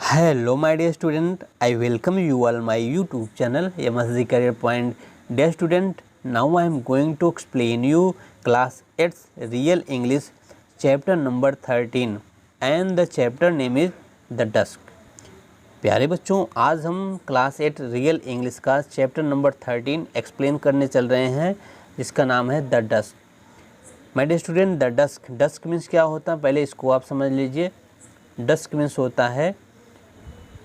Hello my dear student, I welcome you all my YouTube channel MSG Career Point. Dear student, now I am going to explain you class 8's real English chapter number 13 and the chapter name is The Dusk. प्यारे बच्चों, आज हम class 8 real English का chapter number 13 explain करने चल रहे हैं जिसका नाम है the dusk. My dear student, the dusk, dusk means क्या होता है पहले इसको आप समझ लीजिए। डस्क मीन्स होता है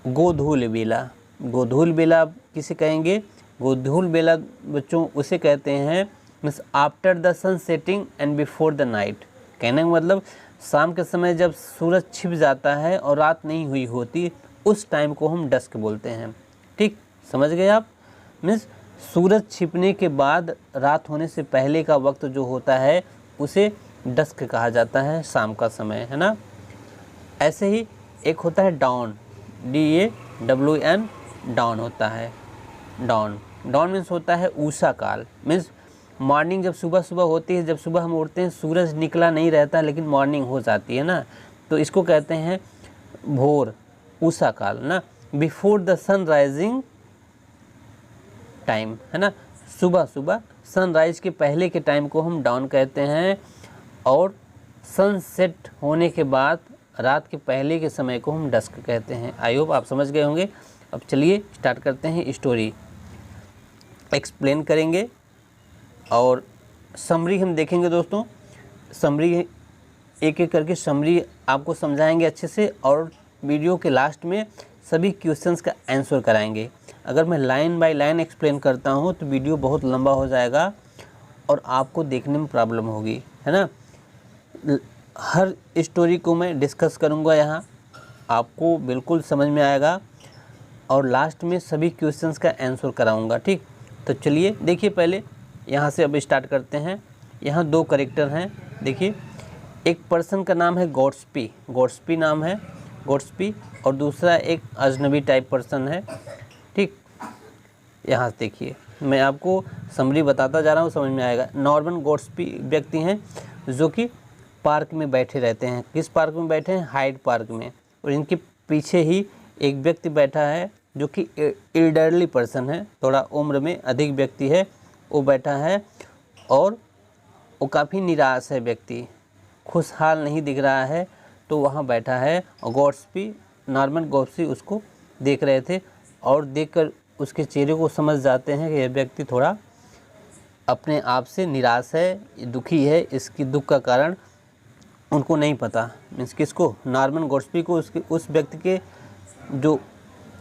गोधूल बेला। गोधूल बेला किसे कहेंगे? गोधूल बेला बच्चों उसे कहते हैं means after the sun setting and before the night. कहने का मतलब शाम के समय जब सूरज छिप जाता है और रात नहीं हुई होती उस टाइम को हम डस्क बोलते हैं। ठीक, समझ गए आप? मीन्स सूरज छिपने के बाद रात होने से पहले का वक्त जो होता है उसे डस्क कहा जाता है, शाम का समय, है ना। ऐसे ही एक होता है डाउन, DAWN, डाउन होता है। डाउन, डाउन मीन्स होता है ऊषा काल। मीन्स मॉर्निंग जब सुबह सुबह होती है, जब सुबह हम उठते हैं सूरज निकला नहीं रहता लेकिन मॉर्निंग हो जाती है ना, तो इसको कहते हैं भोर, ऊषा काल ना। Before the sun rising time, है ना, सुबह सुबह सनराइज के पहले के टाइम को हम डाउन कहते हैं और सनसेट होने के बाद रात के पहले के समय को हम डस्क कहते हैं। आई होप आप समझ गए होंगे। अब चलिए स्टार्ट करते हैं, स्टोरी एक्सप्लेन करेंगे और समरी हम देखेंगे दोस्तों। समरी एक एक करके समरी आपको समझाएंगे अच्छे से और वीडियो के लास्ट में सभी क्वेश्चंस का आंसर कराएंगे। अगर मैं लाइन बाय लाइन एक्सप्लेन करता हूँ तो वीडियो बहुत लंबा हो जाएगा और आपको देखने में प्रॉब्लम होगी, है ना। हर स्टोरी को मैं डिस्कस करूँगा यहाँ, आपको बिल्कुल समझ में आएगा और लास्ट में सभी क्वेश्चंस का आंसर कराऊँगा। ठीक, तो चलिए देखिए, पहले यहाँ से अब स्टार्ट करते हैं। यहाँ दो कैरेक्टर हैं, देखिए। एक पर्सन का नाम है गॉड्सपी, गॉड्सपी नाम है, गॉड्सपी, और दूसरा एक अजनबी टाइप पर्सन है। ठीक, यहाँ देखिए, मैं आपको समरी बताता जा रहा हूँ, समझ में आएगा। नॉर्मन गॉड्सपी व्यक्ति हैं जो कि पार्क में बैठे रहते हैं। किस पार्क में बैठे हैं? हाइड पार्क में। और इनके पीछे ही एक व्यक्ति बैठा है जो कि एल्डरली पर्सन है, थोड़ा उम्र में अधिक व्यक्ति है, वो बैठा है और वो काफ़ी निराश है, व्यक्ति खुशहाल नहीं दिख रहा है, तो वहाँ बैठा है। और गॉड्सपी, नॉर्मन गॉड्सपी उसको देख रहे थे और देखकर उसके चेहरे को समझ जाते हैं कि यह व्यक्ति थोड़ा अपने आप से निराश है, दुखी है। इसकी दुख का कारण उनको नहीं पता। मीन्स किसको? नॉर्मन गॉड्सपी को उसके उस व्यक्ति के जो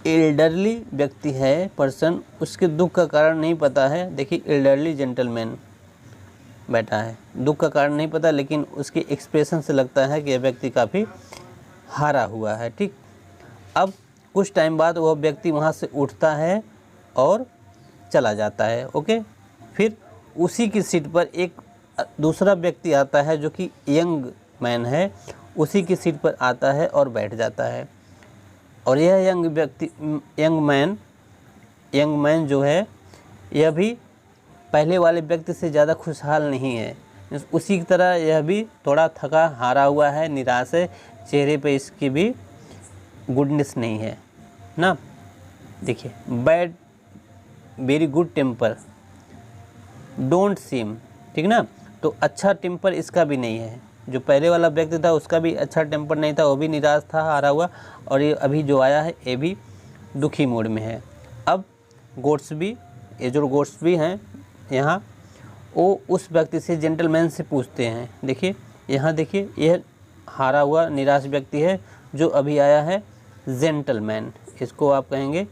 एल्डरली व्यक्ति है पर्सन, उसके दुख का कारण नहीं पता है। देखिए, एल्डरली जेंटलमैन बैठा है, दुख का कारण नहीं पता लेकिन उसके एक्सप्रेशन से लगता है कि यह व्यक्ति काफ़ी हारा हुआ है। ठीक, अब कुछ टाइम बाद वह व्यक्ति वहाँ से उठता है और चला जाता है। ओके, फिर उसी की सीट पर एक दूसरा व्यक्ति आता है जो कि यंग मैन है, उसी की सीट पर आता है और बैठ जाता है। और यह यंग व्यक्ति, यंग मैन जो है, यह भी पहले वाले व्यक्ति से ज़्यादा खुशहाल नहीं है। उसी की तरह यह भी थोड़ा थका हारा हुआ है, निराश है, चेहरे पे इसकी भी गुडनेस नहीं है ना। देखिए, bad very good temper don't seem, ठीक ना। तो अच्छा टेम्पर इसका भी नहीं है। जो पहले वाला व्यक्ति था उसका भी अच्छा टेम्पर नहीं था, वो भी निराश था, हारा हुआ, और ये अभी जो आया है ये भी दुखी मूड में है। अब गॉड्सबी, ये जो गॉड्सबी हैं यहाँ, वो उस व्यक्ति से, जेंटलमैन से पूछते हैं। देखिए यहाँ, देखिए यह हारा हुआ निराश व्यक्ति है जो अभी आया है, जेंटलमैन, इसको आप कहेंगे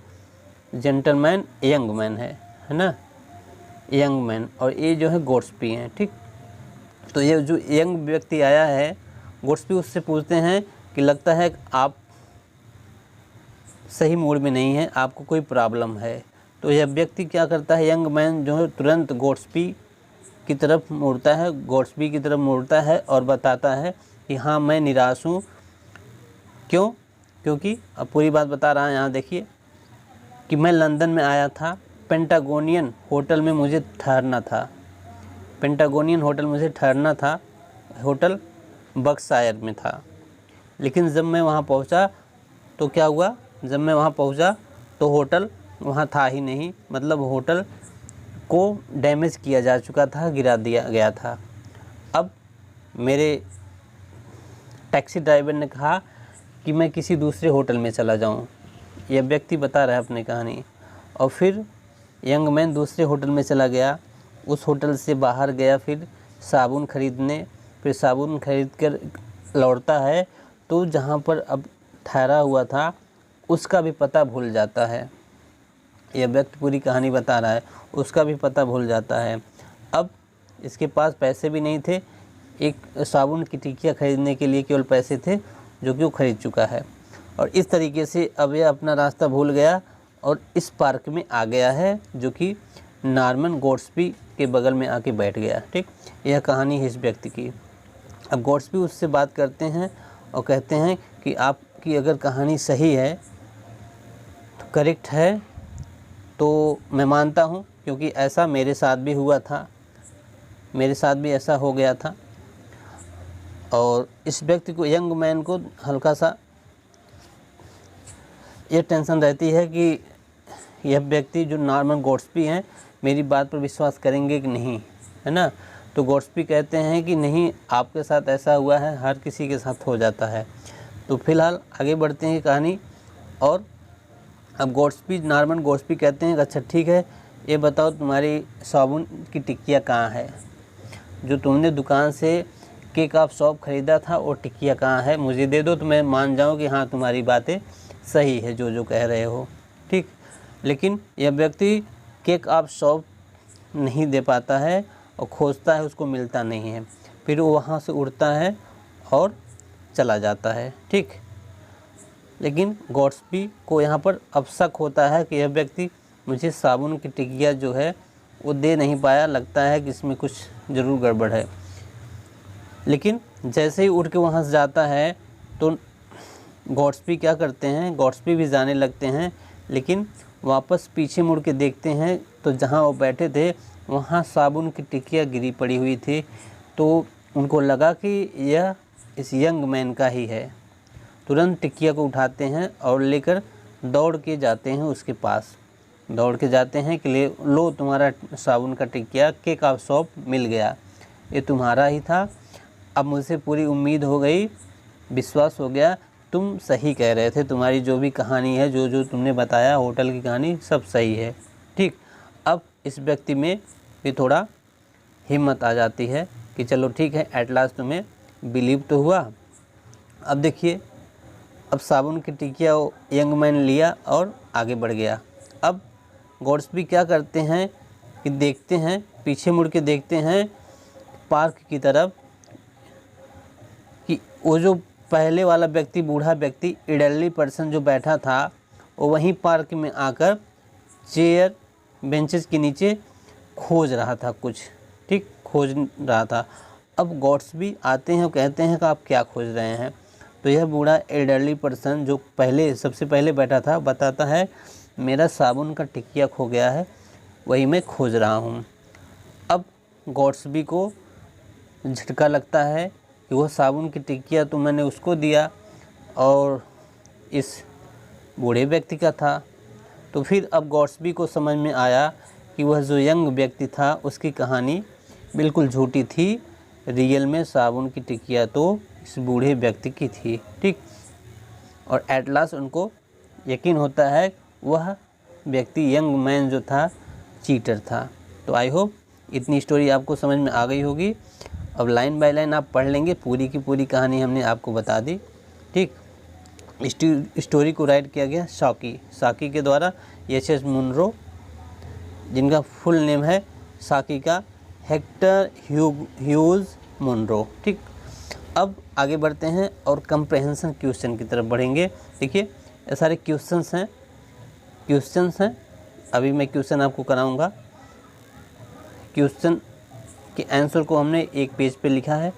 जेंटलमैन, यंग मैन है ना, यंग मैन। और ये जो है गॉड्सपी हैं। ठीक, तो ये जो यंग व्यक्ति आया है, गॉड्सपी उससे पूछते हैं कि लगता है कि आप सही मूड में नहीं हैं, आपको कोई प्रॉब्लम है। तो यह व्यक्ति क्या करता है, यंग मैन जो है, तुरंत गॉड्सपी की तरफ मुड़ता है, गॉड्सपी की तरफ मुड़ता है और बताता है कि हाँ मैं निराश हूँ। क्यों? क्योंकि अब पूरी बात बता रहा है। यहाँ देखिए कि मैं लंदन में आया था, पेंटागोनियन होटल में मुझे ठहरना था, पेंटागोनियन होटल मुझे ठहरना था, होटल बर्कशायर में था। लेकिन जब मैं वहाँ पहुँचा तो क्या हुआ, जब मैं वहाँ पहुँचा तो होटल वहाँ था ही नहीं, मतलब होटल को डैमेज किया जा चुका था, गिरा दिया गया था। अब मेरे टैक्सी ड्राइवर ने कहा कि मैं किसी दूसरे होटल में चला जाऊं। यह व्यक्ति बता रहा है अपनी कहानी। और फिर यंग मैन दूसरे होटल में चला गया, उस होटल से बाहर गया फिर साबुन खरीदने, फिर साबुन खरीद कर लौटता है तो जहां पर अब ठहरा हुआ था उसका भी पता भूल जाता है। यह व्यक्ति पूरी कहानी बता रहा है, उसका भी पता भूल जाता है। अब इसके पास पैसे भी नहीं थे, एक साबुन की टिकिया खरीदने के लिए केवल पैसे थे जो कि वो खरीद चुका है। और इस तरीके से अब यह अपना रास्ता भूल गया और इस पार्क में आ गया है जो कि नॉर्मन गॉट्सबी के बगल में आके बैठ गया। ठीक, यह कहानी है इस व्यक्ति की। अब गॉट्सबी उससे बात करते हैं और कहते हैं कि आपकी अगर कहानी सही है तो करेक्ट है तो मैं मानता हूँ, क्योंकि ऐसा मेरे साथ भी हुआ था, मेरे साथ भी ऐसा हो गया था। और इस व्यक्ति को, यंग मैन को हल्का सा ये टेंशन रहती है कि यह व्यक्ति जो नॉर्मन गॉट्सबी हैं मेरी बात पर विश्वास करेंगे कि नहीं, है ना। तो गॉट्सबी कहते हैं कि नहीं, आपके साथ ऐसा हुआ है, हर किसी के साथ हो जाता है। तो फिलहाल आगे बढ़ते हैं कहानी। और अब गॉट्सबी, नॉर्मन गॉट्सबी कहते हैं कि अच्छा ठीक है, ये बताओ तुम्हारी साबुन की टिकिया कहाँ है, जो तुमने दुकान से केक ऑफ शॉप ख़रीदा था और टिकिया कहाँ है, मुझे दे दो तो मैं मान जाऊँ कि हाँ तुम्हारी बातें सही है जो जो कह रहे हो। ठीक, लेकिन यह व्यक्ति केक ऑफ शॉप नहीं दे पाता है और खोजता है, उसको मिलता नहीं है। फिर वो वहाँ से उड़ता है और चला जाता है। ठीक, लेकिन गॉट्सबी को यहाँ पर अब शक होता है कि यह व्यक्ति मुझे साबुन की टिकिया जो है वो दे नहीं पाया, लगता है कि इसमें कुछ ज़रूर गड़बड़ है। लेकिन जैसे ही उड़ के वहाँ से जाता है तो गॉट्सबी क्या करते हैं, गॉट्सबी भी जाने लगते हैं, लेकिन वापस पीछे मुड़ के देखते हैं तो जहाँ वो बैठे थे वहाँ साबुन की टिकिया गिरी पड़ी हुई थी। तो उनको लगा कि यह इस यंग मैन का ही है। तुरंत टिकिया को उठाते हैं और लेकर दौड़ के जाते हैं उसके पास, दौड़ के जाते हैं कि ले लो तुम्हारा साबुन का टिकिया केक ऑफ शॉप मिल गया, ये तुम्हारा ही था। अब मुझसे पूरी उम्मीद हो गई, विश्वास हो गया, तुम सही कह रहे थे, तुम्हारी जो भी कहानी है, जो जो तुमने बताया होटल की कहानी सब सही है। ठीक, अब इस व्यक्ति में भी थोड़ा हिम्मत आ जाती है कि चलो ठीक है, एट लास्ट तुम्हें बिलीव तो हुआ। अब देखिए, अब साबुन की टिकिया यंग मैन लिया और आगे बढ़ गया। अब गॉट्सबी क्या करते हैं कि देखते हैं, पीछे मुड़ के देखते हैं पार्क की तरफ कि वो जो पहले वाला व्यक्ति, बूढ़ा व्यक्ति, एल्डरली पर्सन जो बैठा था वो वहीं पार्क में आकर चेयर बेंचेस के नीचे खोज रहा था कुछ। ठीक, खोज रहा था। अब गॉट्सबी आते हैं और कहते हैं कि आप क्या खोज रहे हैं। तो यह बूढ़ा एल्डरली पर्सन जो पहले सबसे पहले बैठा था बताता है मेरा साबुन का टिकिया खो गया है, वही मैं खोज रहा हूँ। अब गॉट्सबी को झटका लगता है कि वह साबुन की टिकिया तो मैंने उसको दिया और इस बूढ़े व्यक्ति का था। तो फिर अब गॉट्सबी को समझ में आया कि वह जो यंग व्यक्ति था उसकी कहानी बिल्कुल झूठी थी, रियल में साबुन की टिकिया तो इस बूढ़े व्यक्ति की थी। ठीक, और एट लास्ट उनको यकीन होता है वह व्यक्ति, यंग मैन जो था, चीटर था। तो आई होप इतनी स्टोरी आपको समझ में आ गई होगी। अब लाइन बाय लाइन आप पढ़ लेंगे, पूरी की पूरी कहानी हमने आपको बता दी। ठीक, स्टोरी को राइट किया गया साकी के द्वारा, एच.एस. मुनरो, जिनका फुल नेम है साकी का हेक्टर ह्यूज मुनरो। ठीक, अब आगे बढ़ते हैं और कंप्रहेंशन क्वेश्चन की तरफ बढ़ेंगे। देखिए, ये सारे क्वेश्चंस हैं। अभी मैं क्वेश्चन आपको कराऊंगा। क्वेश्चन के आंसर को हमने एक पेज पे लिखा है।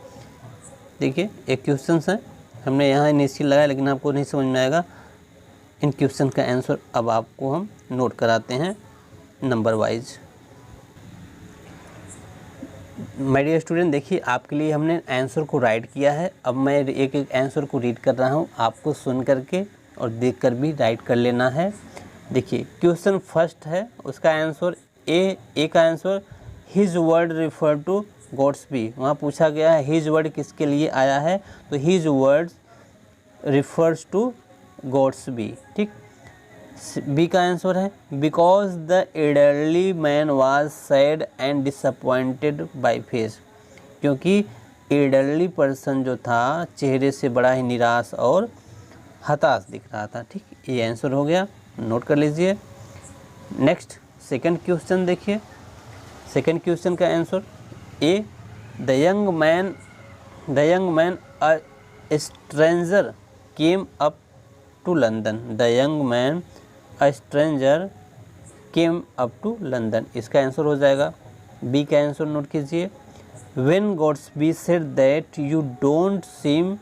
देखिए, एक क्वेश्चंस हैं, हमने यहाँ इनिशियल लगाया लेकिन आपको नहीं समझ में आएगा। इन क्वेश्चन का आंसर अब आपको हम नोट कराते हैं number wise. My dear student, देखिए आपके लिए हमने आंसर को राइट किया है। अब मैं एक एक आंसर को रीड कर रहा हूँ, आपको सुन करके और देखकर भी राइट कर लेना है। देखिए क्वेश्चन फर्स्ट है, उसका आंसर ए का answer his word refer to Godsby. वहाँ पूछा गया है हिज वर्ड किसके लिए आया है, तो his word refers to Godsby. ठीक, बी का आंसर है because the elderly man was sad and disappointed by face, क्योंकि एल्डरली पर्सन जो था चेहरे से बड़ा ही निराश और हताश दिख रहा था। ठीक, ये आंसर हो गया, नोट कर लीजिए। नेक्स्ट सेकंड क्वेश्चन देखिए, सेकंड क्वेश्चन का answer A the young man a stranger came up to London. The young man a stranger came up to London, इसका आंसर हो जाएगा। बी का आंसर नोट कीजिए when Godsby said that you don't seem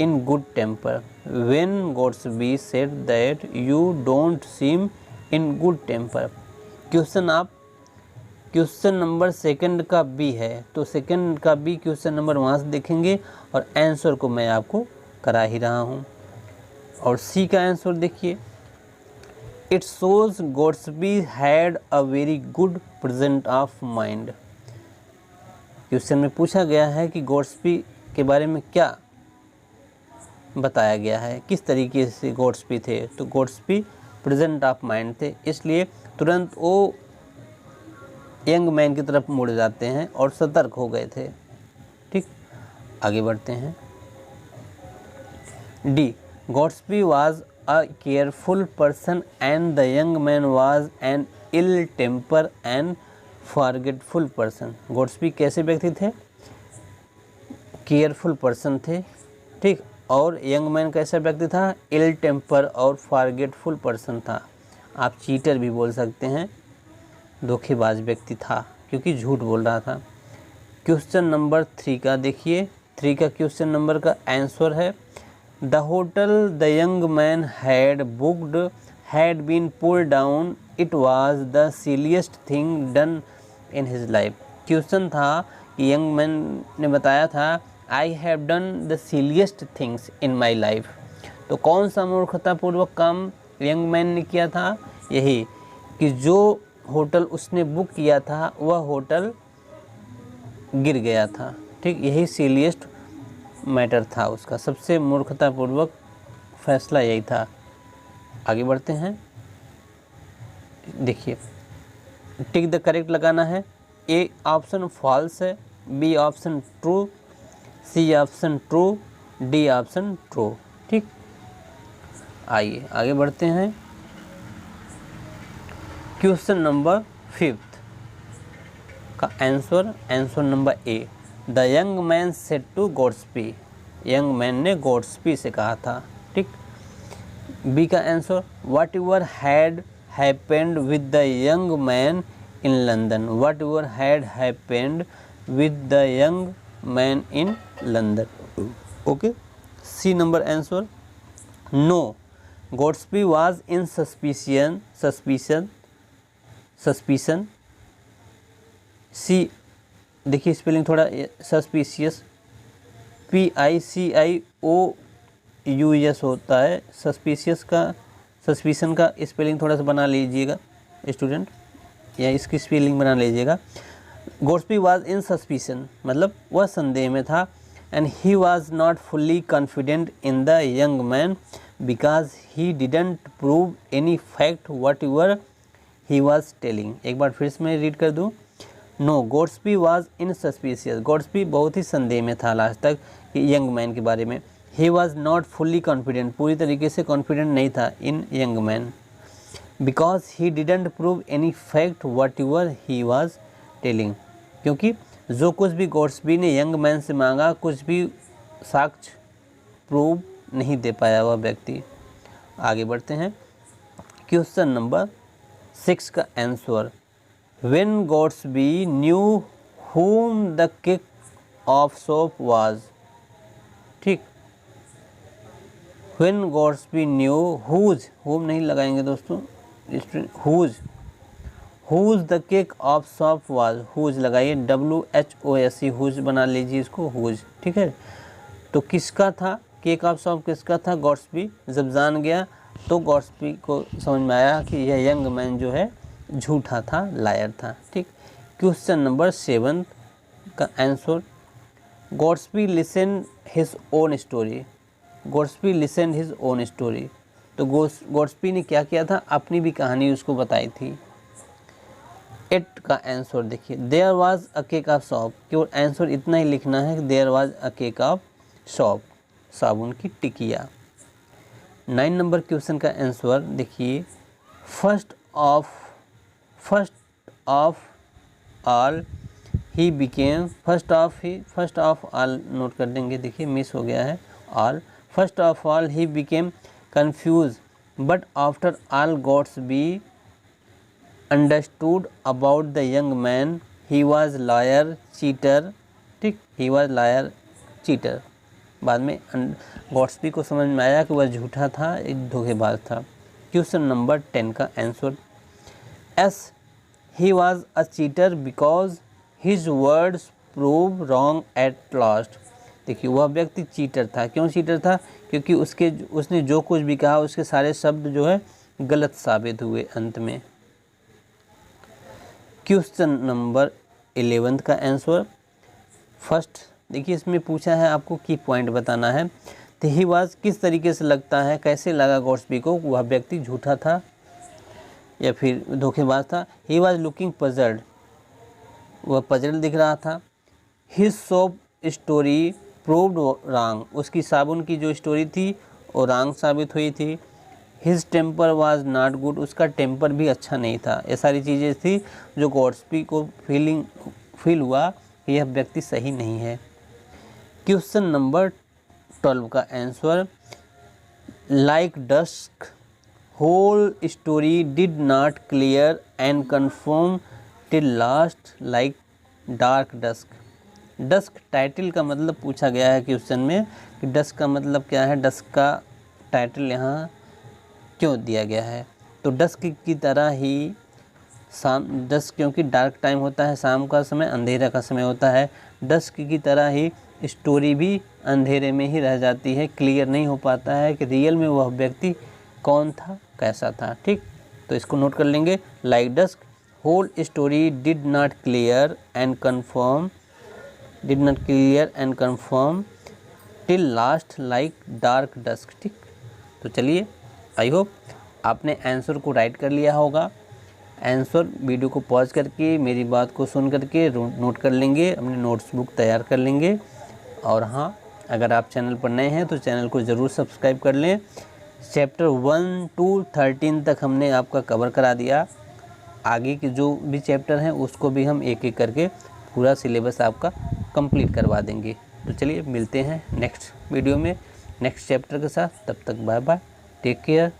in good temper. When Godsby said that you don't seem in good temper. Question number second का B है, तो second का B question number वहाँ से देखेंगे और आंसर को मैं आपको करा ही रहा हूँ। और सी का आंसर देखिए it shows Godsby had a very good present of mind. Question में पूछा गया है कि गॉड्सबी के बारे में क्या बताया गया है, किस तरीके से गॉड्सबी थे, तो गॉड्सबी प्रेजेंट ऑफ माइंड थे, इसलिए तुरंत वो यंग मैन की तरफ मुड़ जाते हैं और सतर्क हो गए थे। ठीक, आगे बढ़ते हैं। D Godsby was a careful person and the young man was an ill temper and forgetful person. Godsby कैसे व्यक्ति थे, केयरफुल पर्सन थे। ठीक, और यंग मैन कैसा व्यक्ति था, इल टेम्पर और फॉरगेटफुल पर्सन था। आप चीटर भी बोल सकते हैं, धोखेबाज व्यक्ति था क्योंकि झूठ बोल रहा था। क्वेश्चन नंबर 3 का देखिए, 3 का क्वेश्चन नंबर का आंसर है the hotel the young man had booked had been pulled down, it was the silliest thing done in his life. Question था कि यंग मैन ने बताया था I have done the silliest things in my life. तो कौन सा मूर्खतापूर्वक काम young man ने किया था, यही कि जो होटल उसने बुक किया था वह होटल गिर गया था। ठीक, यही सिलिएस्ट मैटर था उसका, सबसे मूर्खतापूर्वक फैसला यही था। आगे बढ़ते हैं, देखिए टिक द करेक्ट लगाना है। ए ऑप्शन फॉल्स है, B option true, C option true, D option true. ठीक, आइए आगे बढ़ते हैं। क्वेश्चन नंबर 5 का answer number A the young man said to Godsby. Young man ने गॉड्सबी से कहा था। ठीक, बी का answer whatever had happened with the young man in London. Whatever had happened with the young man in London. Okay, C number answer no Godsby was in suspicion. C देखिए spelling थोड़ा suspicious, PICIOUS होता है, suspicion का spelling थोड़ा सा बना लीजिएगा student, या इसकी स्पेलिंग बना लीजिएगा। गॉड्सबी वाज इन सस्पिशन मतलब वह संदेह में था, and he was not fully confident in the young man because he didn't prove any fact whatever he was telling. एक बार फिर से मैं रीड कर दूँ। No Godsby was in suspicious, Godsby बहुत ही संदेह में था लास्ट तक कि यंग मैन के बारे में। He was not fully confident, पूरी तरीके से कॉन्फिडेंट नहीं था in young man, because he didn't prove any fact whatever he was telling, क्योंकि जो कुछ भी गॉड्सबी ने यंग मैन से मांगा कुछ भी साक्ष्य प्रूव नहीं दे पाया वह व्यक्ति। आगे बढ़ते हैं। क्वेश्चन नंबर 6 का answer when Godsby knew whom the kick of soap was। ठीक, when Gaudsby knew whose, whom नहीं लगाएंगे दोस्तों, whose the kick of soap was, whose लगाइए WHOSE, whose बना लीजिए इसको whose। ठीक है, तो किसका था केक ऑफ शॉप किसका था? गॉट्सबी। जब जान गया तो गॉट्सबी को समझ में आया कि यह यंग मैन जो है झूठा था, लायर था। ठीक। क्वेश्चन नंबर 7 का answer, Gotsby listen his own story. Gotsby listen his own story, तो गॉट्सबी ने क्या किया था? अपनी भी कहानी उसको बताई थी। 8 का आंसर देखिए, there was a cake of shop. केवल आंसर इतना ही लिखना है कि there was a cake of shop, साबुन की टिकिया। 9 नंबर क्वेश्चन का आंसर देखिए, first of all he became, first of all note कर देंगे, देखिए मिस हो गया है all. First of all he became confused but after all Gotsby understood about the young man he was liar cheater. ठीक, ही was liar cheater. बाद में गॉट्सबी को समझ में आया कि वह झूठा था, एक धोखेबाज था। क्वेश्चन नंबर 10 का answer, S he was a cheater because his words prove wrong at last. देखिए वह व्यक्ति चीटर था। क्यों चीटर था? क्योंकि उसने जो कुछ भी कहा उसके सारे शब्द जो है गलत साबित हुए अंत में। क्वेश्चन नंबर 11 का आंसर, फर्स्ट देखिए इसमें पूछा है आपको की पॉइंट बताना है। तो ही वाज किस तरीके से लगता है, कैसे लगा गॉट्सबी को वह व्यक्ति झूठा था या फिर धोखेबाज था? ही वाज लुकिंग पजल्ड, वह पजल दिख रहा था। His soap story proved wrong, उसकी साबुन की जो स्टोरी थी वो रॉन्ग साबित हुई थी। His temper was not good, उसका टेम्पर भी अच्छा नहीं था। ये सारी चीज़ें थी जो गॉट्सबी को फील हुआ कि यह व्यक्ति सही नहीं है। क्वेश्चन नंबर 12 का answer, like dusk whole story did not clear and confirm till last like dark dusk. Dusk title का मतलब पूछा गया है क्वेश्चन में कि डस्क का मतलब क्या है, डस्क का टाइटल यहाँ क्यों दिया गया है? तो डस्क की तरह ही डस्क क्योंकि डार्क टाइम होता है, शाम का समय, अंधेरा का समय होता है। डस्क की तरह ही स्टोरी भी अंधेरे में ही रह जाती है, क्लियर नहीं हो पाता है कि रियल में वह व्यक्ति कौन था, कैसा था। ठीक, तो इसको नोट कर लेंगे, like dusk whole story did not clear and confirm till last like dark dusk. ठीक, तो चलिए आई होप आपने आंसर को राइट कर लिया होगा। आंसर वीडियो को पॉज करके मेरी बात को सुन करके नोट कर लेंगे, अपने नोट्स बुक तैयार कर लेंगे। और हाँ, अगर आप चैनल पर नए हैं तो चैनल को ज़रूर सब्सक्राइब कर लें। चैप्टर 1 to 13 तक हमने आपका कवर करा दिया। आगे के जो भी चैप्टर हैं उसको भी हम एक एक करके पूरा सिलेबस आपका कंप्लीट करवा देंगे। तो चलिए मिलते हैं नेक्स्ट वीडियो में नेक्स्ट चैप्टर के साथ। तब तक बाय बाय, टेक केयर।